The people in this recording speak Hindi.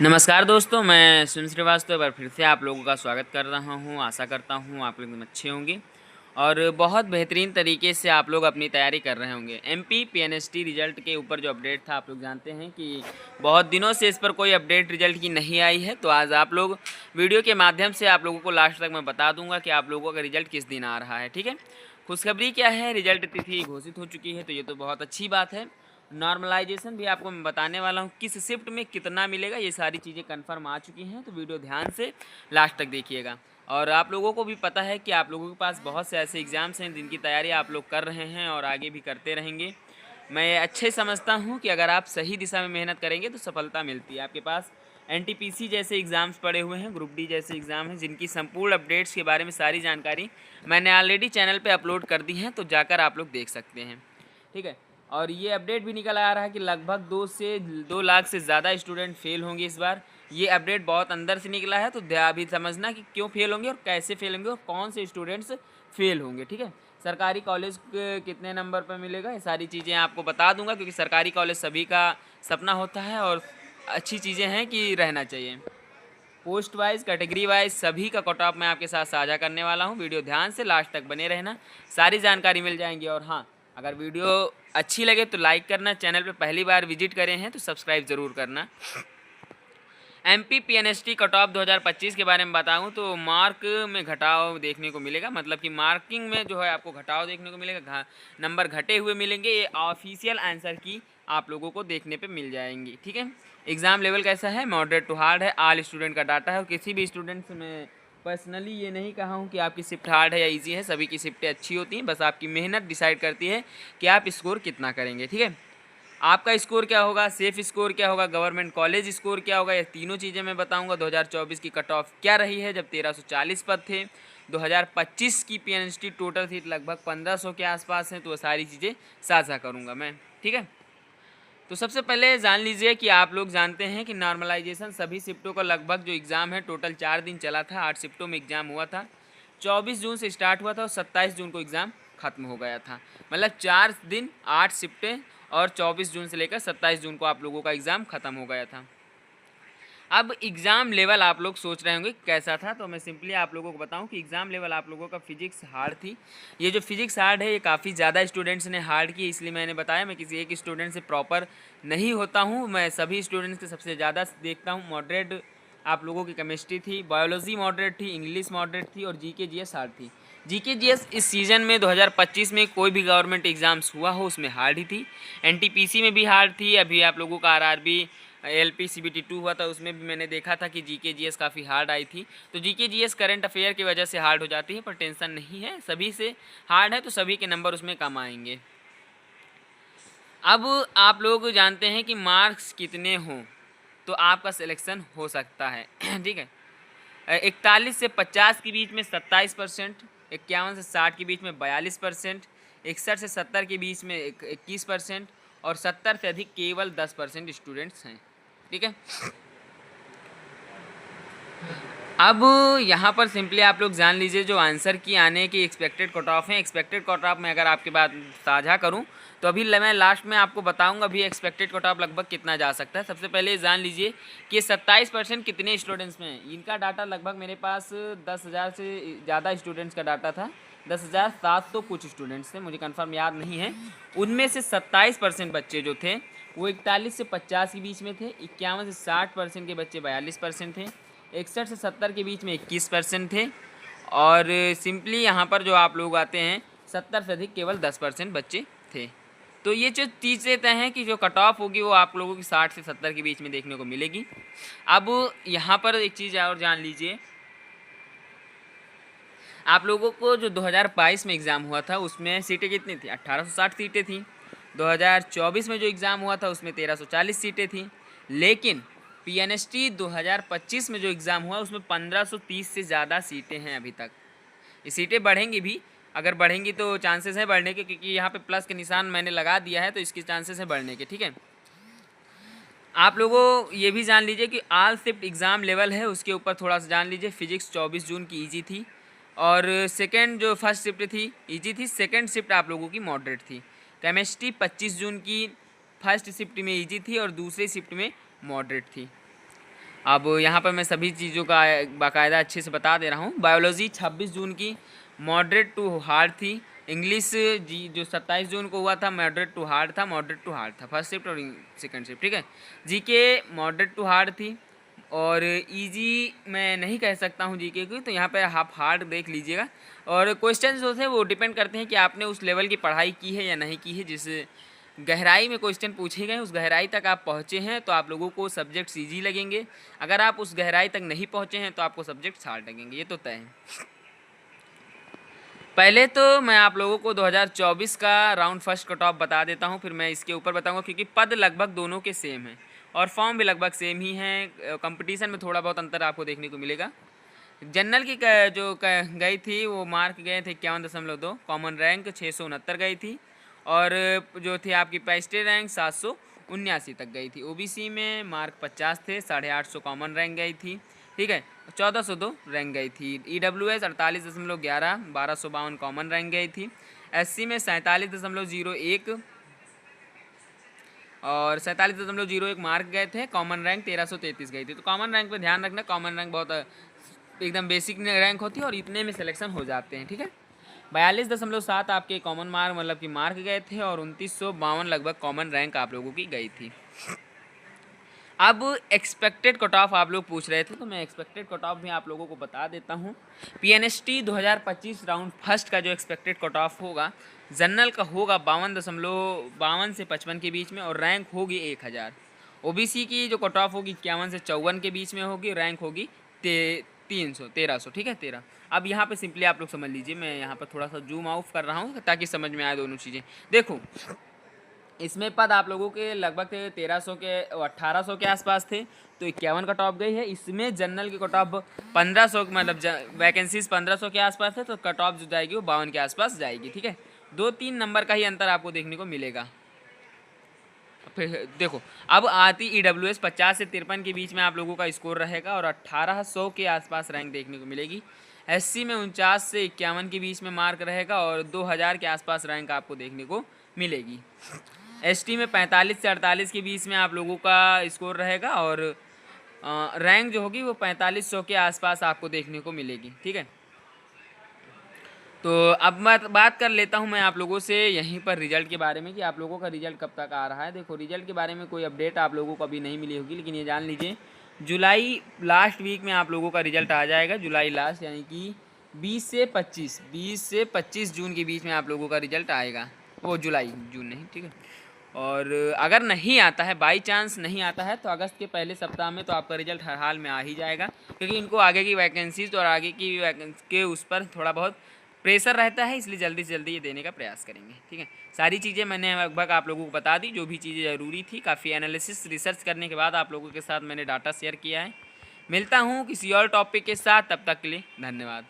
नमस्कार दोस्तों, मैं सुनील श्रीवास्तव एक बार फिर से आप लोगों का स्वागत कर रहा हूं। आशा करता हूं आप लोग एकदम अच्छे होंगे और बहुत बेहतरीन तरीके से आप लोग अपनी तैयारी कर रहे होंगे। एमपी पीएनएसटी रिजल्ट के ऊपर जो अपडेट था, आप लोग जानते हैं कि बहुत दिनों से इस पर कोई अपडेट रिजल्ट की नहीं आई है। तो आज आप लोग वीडियो के माध्यम से आप लोगों को लास्ट तक मैं बता दूंगा कि आप लोगों का रिजल्ट किस दिन आ रहा है। ठीक है, खुशखबरी क्या है, रिजल्ट तिथि घोषित हो चुकी है, तो ये तो बहुत अच्छी बात है। नॉर्मलाइजेशन भी आपको मैं बताने वाला हूँ, किस शिफ्ट में कितना मिलेगा, ये सारी चीज़ें कंफर्म आ चुकी हैं। तो वीडियो ध्यान से लास्ट तक देखिएगा। और आप लोगों को भी पता है कि आप लोगों के पास बहुत से ऐसे एग्ज़ाम्स हैं जिनकी तैयारी आप लोग कर रहे हैं और आगे भी करते रहेंगे। मैं अच्छे समझता हूँ कि अगर आप सही दिशा में मेहनत करेंगे तो सफलता मिलती है। आपके पास एनटीपीसी जैसे एग्ज़ाम्स पड़े हुए हैं, ग्रुप डी जैसे एग्ज़ाम हैं, जिनकी संपूर्ण अपडेट्स के बारे में सारी जानकारी मैंने ऑलरेडी चैनल पे अपलोड कर दी है, तो जाकर आप लोग देख सकते हैं। ठीक है, और ये अपडेट भी निकल आ रहा है कि लगभग 2 लाख से ज़्यादा स्टूडेंट फेल होंगे इस बार। ये अपडेट बहुत अंदर से निकला है, तो अभी समझना कि क्यों फेल होंगे और कैसे फेल होंगे और कौन से स्टूडेंट्स फेल होंगे। ठीक है, सरकारी कॉलेज कितने नंबर पर मिलेगा, ये सारी चीज़ें आपको बता दूंगा, क्योंकि सरकारी कॉलेज सभी का सपना होता है और अच्छी चीज़ें हैं कि रहना चाहिए। पोस्ट वाइज, कैटेगरी वाइज सभी का कट ऑफ मैं आपके साथ साझा करने वाला हूँ। वीडियो ध्यान से लास्ट तक बने रहना, सारी जानकारी मिल जाएंगी। और हाँ, अगर वीडियो अच्छी लगे तो लाइक करना, चैनल पे पहली बार विजिट करें हैं तो सब्सक्राइब ज़रूर करना। एमपी पीएनएसटी कट ऑफ 2025 के बारे में बताऊं तो मार्क में घटाव देखने को मिलेगा, मतलब कि मार्किंग में जो है आपको घटाव देखने को मिलेगा, नंबर घटे हुए मिलेंगे। ये ऑफिशियल आंसर की आप लोगों को देखने पे मिल जाएंगी। ठीक है, एग्ज़ाम लेवल कैसा है, मॉडरेट टू हार्ड है, ऑल स्टूडेंट का डाटा है। और किसी भी स्टूडेंट्स में पर्सनली ये नहीं कहा हूँ कि आपकी शिफ्ट हार्ड है या इजी है, सभी की शिफ्टें अच्छी होती हैं, बस आपकी मेहनत डिसाइड करती है कि आप स्कोर कितना करेंगे। ठीक है, आपका स्कोर क्या होगा, सेफ स्कोर क्या होगा, गवर्नमेंट कॉलेज स्कोर क्या होगा, ये तीनों चीज़ें मैं बताऊंगा। 2024 की कट ऑफ क्या रही है जब 1340 पद थे। 2025 की पीएनएसटी टोटल थी लगभग 1500 के आसपास हैं, तो वो सारी चीज़ें साझा करूंगा मैं। ठीक है, तो सबसे पहले जान लीजिए कि आप लोग जानते हैं कि नॉर्मलाइजेशन सभी शिफ्टों का लगभग जो एग्ज़ाम है टोटल 4 दिन चला था। 8 शिफ्टों में एग्ज़ाम हुआ था। 24 जून से स्टार्ट हुआ था और 27 जून को एग्ज़ाम ख़त्म हो गया था। मतलब 4 दिन 8 शिफ्टें और 24 जून से लेकर 27 जून को आप लोगों का एग्ज़ाम ख़त्म हो गया था। अब एग्ज़ाम लेवल आप लोग सोच रहे होंगे कैसा था, तो मैं सिंपली आप लोगों को बताऊं कि एग्ज़ाम लेवल आप लोगों का फिजिक्स हार्ड थी। ये जो फिजिक्स हार्ड है ये काफ़ी ज़्यादा स्टूडेंट्स ने हार्ड की, इसलिए मैंने बताया मैं किसी एक स्टूडेंट से प्रॉपर नहीं होता हूं, मैं सभी स्टूडेंट्स के सबसे ज़्यादा देखता हूं। मॉडरेट आप लोगों की केमिस्ट्री थी, बायोलॉजी मॉडरेट थी, इंग्लिश मॉडरेट थी और जीके जीएस हार्ड थी। जीके जीएस इस सीज़न में 2025 में कोई भी गवर्नमेंट एग्ज़ाम्स हुआ हो उसमें हार्ड ही थी। एनटीपीसी में भी हार्ड थी। अभी आप लोगों का आरआरबी एलपी सीबीटी 2 हुआ था, उसमें भी मैंने देखा था कि जीके जीएस काफ़ी हार्ड आई थी। तो जीके जीएस करंट अफेयर की वजह से हार्ड हो जाती है, पर टेंशन नहीं है, सभी से हार्ड है तो सभी के नंबर उसमें कम आएंगे। अब आप लोग जानते हैं कि मार्क्स कितने हों तो आपका सिलेक्शन हो सकता है। ठीक है, 41 से 50 के बीच में 27%, 51 से 60 के बीच में 42%, 61 से 70 के बीच में 21% और 70 से अधिक केवल 10% स्टूडेंट्स हैं। ठीक है, अब यहाँ पर सिंपली आप लोग जान लीजिए जो आंसर की आने की एक्सपेक्टेड कट ऑफ है। एक्सपेक्टेड कट ऑफ में अगर आपके बात साझा करूँ तो अभी मैं लास्ट में आपको बताऊंगा अभी एक्सपेक्टेड कट ऑफ लगभग कितना जा सकता है। सबसे पहले जान लीजिए कि 27% कितने स्टूडेंट्स में है। इनका डाटा लगभग मेरे पास 10,000 से ज़्यादा स्टूडेंट्स का डाटा था। 10,700 कुछ स्टूडेंट्स थे, मुझे कंफर्म याद नहीं है। उनमें से 27% बच्चे जो थे वो 41 से 50 के बीच में थे। 51 से 60% के बच्चे 42% थे। 61 से 70 के बीच में 21% थे। और सिंपली यहाँ पर जो आप लोग आते हैं 70 से अधिक केवल 10% बच्चे थे। तो ये जो चीज़ें तय हैं कि जो कट ऑफ होगी वो आप लोगों की 60 से 70 के बीच में देखने को मिलेगी। अब यहाँ पर एक चीज़ और जान लीजिए, आप लोगों को जो 2022 में एग्ज़ाम हुआ था उसमें सीटें कितनी थी, 1860 सीटें थी। 2024 में जो एग्ज़ाम हुआ था उसमें 1340 सीटें थी। लेकिन पीएनएसटी 2025 में जो एग्ज़ाम हुआ उसमें 1530 से ज़्यादा सीटें हैं अभी तक। ये सीटें बढ़ेंगी भी, अगर बढ़ेंगी तो चांसेस है बढ़ने के, क्योंकि यहाँ पे प्लस के निशान मैंने लगा दिया है तो इसके चांसेस है बढ़ने के। ठीक है, आप लोगों ये भी जान लीजिए कि ऑल शिफ्ट एग्ज़ाम लेवल है उसके ऊपर थोड़ा सा जान लीजिए। फिजिक्स 24 जून की ईजी थी और सेकंड जो फर्स्ट शिफ्ट थी ईजी थी, सेकंड शिफ्ट आप लोगों की मॉडरेट थी। केमिस्ट्री 25 जून की फर्स्ट शिफ्ट में ईजी थी और दूसरी शिफ्ट में मॉडरेट थी। अब यहाँ पर मैं सभी चीज़ों का बाकायदा अच्छे से बता दे रहा हूँ। बायोलॉजी 26 जून की मॉडरेट टू हार्ड थी। इंग्लिश जी जो 27 जून को हुआ था मॉडरेट टू हार्ड था, मॉडरेट टू हार्ड था फर्स्ट शिफ्ट और सेकंड शिफ्ट, ठीक है। जीके मॉडरेट टू हार्ड थी और इजी मैं नहीं कह सकता हूँ जीके की, तो यहाँ पर आप हार्ड देख लीजिएगा। और क्वेश्चन जो थे वो डिपेंड करते हैं कि आपने उस लेवल की पढ़ाई की है या नहीं की है। जिस गहराई में क्वेश्चन पूछे गए उस गहराई तक आप पहुँचे हैं तो आप लोगों को सब्जेक्ट्स ईजी लगेंगे। अगर आप उस गहराई तक नहीं पहुँचे हैं तो आपको सब्जेक्ट्स हार्ड लगेंगे, ये तो तय है। पहले तो मैं आप लोगों को 2024 का राउंड फर्स्ट कट ऑफ बता देता हूँ, फिर मैं इसके ऊपर बताऊँगा, क्योंकि पद लगभग दोनों के सेम हैं और फॉर्म भी लगभग सेम ही हैं। कंपटीशन में थोड़ा बहुत अंतर आपको देखने को मिलेगा। जनरल की जो गई थी वो मार्क गए थे 51.2, कॉमन रैंक 669 गई थी और जो थी आपकी पेस्टे रैंक 779 तक गई थी। ओबीसी में मार्क 50 थे, 850 कॉमन रैंक गई थी, ठीक है, 1402 रैंक गई थी। ईडब्ल्यूएस 48.11, 1252 कॉमन रैंक गई थी। एससी में 47.01 और 47.01 मार्क गए थे। कॉमन रैंक 1333 गई थी। तो कॉमन रैंक पे ध्यान रखना, कॉमन रैंक बहुत एकदम बेसिक रैंक होती है और इतने में सिलेक्शन हो जाते हैं, ठीक है। 42.7 आपके कॉमन मार्क मतलब कि मार्क गए थे और 2952 लगभग कॉमन रैंक आप लोगों की गई थी। अब एक्सपेक्टेड कट ऑफ आप लोग पूछ रहे थे तो मैं एक्सपेक्टेड कट ऑफ भी आप लोगों को बता देता हूँ। पीएनएसटी 2025 राउंड फर्स्ट का जो एक्सपेक्टेड कट ऑफ होगा जनरल का होगा 52 से 55 के बीच में और रैंक होगी 1000। ओबीसी की जो कट ऑफ होगी 51 से 54 के बीच में होगी, रैंक होगी 1300, ठीक है 13। अब यहाँ पे सिंपली आप लोग समझ लीजिए, मैं यहाँ पर थोड़ा सा जूम आउट कर रहा हूँ ताकि समझ में आए दोनों चीज़ें। देखो इसमें पद आप लोगों के लगभग 1300 के 1800 के आसपास थे तो 51 कट ऑफ गई है। इसमें जनरल की कट ऑफ 1500 मतलब वैकेंसीज 1500 के आसपास है तो कट ऑफ जो जाएगी वो 52 के आसपास जाएगी, ठीक है। 2-3 नंबर का ही अंतर आपको देखने को मिलेगा। फिर देखो अब आती ईडब्ल्यूएस 50 से 53 के बीच में आप लोगों का स्कोर रहेगा और 1800 के आसपास रैंक देखने को मिलेगी। एससी में 49 से 51 के बीच में मार्क रहेगा और 2000 के आसपास रैंक आपको देखने को मिलेगी। एसटी में 45 से 48 के बीच में आप लोगों का स्कोर रहेगा और रैंक जो होगी वो 4500 के आसपास आपको देखने को मिलेगी, ठीक है। तो अब मैं बात कर लेता हूं मैं आप लोगों से यहीं पर रिजल्ट के बारे में कि आप लोगों का रिजल्ट कब तक आ रहा है। देखो रिजल्ट के बारे में कोई अपडेट आप लोगों को अभी नहीं मिली होगी, लेकिन ये जान लीजिए जुलाई लास्ट वीक में आप लोगों का रिजल्ट आ जाएगा। जुलाई लास्ट यानी कि 20 से 25 जून के बीच में आप लोगों का रिजल्ट आएगा। वो जून नहीं, ठीक है। और अगर नहीं आता है, बाई चांस नहीं आता है, तो अगस्त के पहले सप्ताह में तो आपका रिजल्ट हर हाल में आ ही जाएगा, क्योंकि इनको आगे की वैकेंसीज और आगे की वैकेंसी के उस पर थोड़ा बहुत प्रेशर रहता है, इसलिए जल्दी से जल्दी ये देने का प्रयास करेंगे, ठीक है। सारी चीज़ें मैंने लगभग आप लोगों को बता दी, जो भी चीज़ें ज़रूरी थी। काफ़ी एनालिसिस रिसर्च करने के बाद आप लोगों के साथ मैंने डाटा शेयर किया है। मिलता हूँ किसी और टॉपिक के साथ, तब तक के लिए धन्यवाद।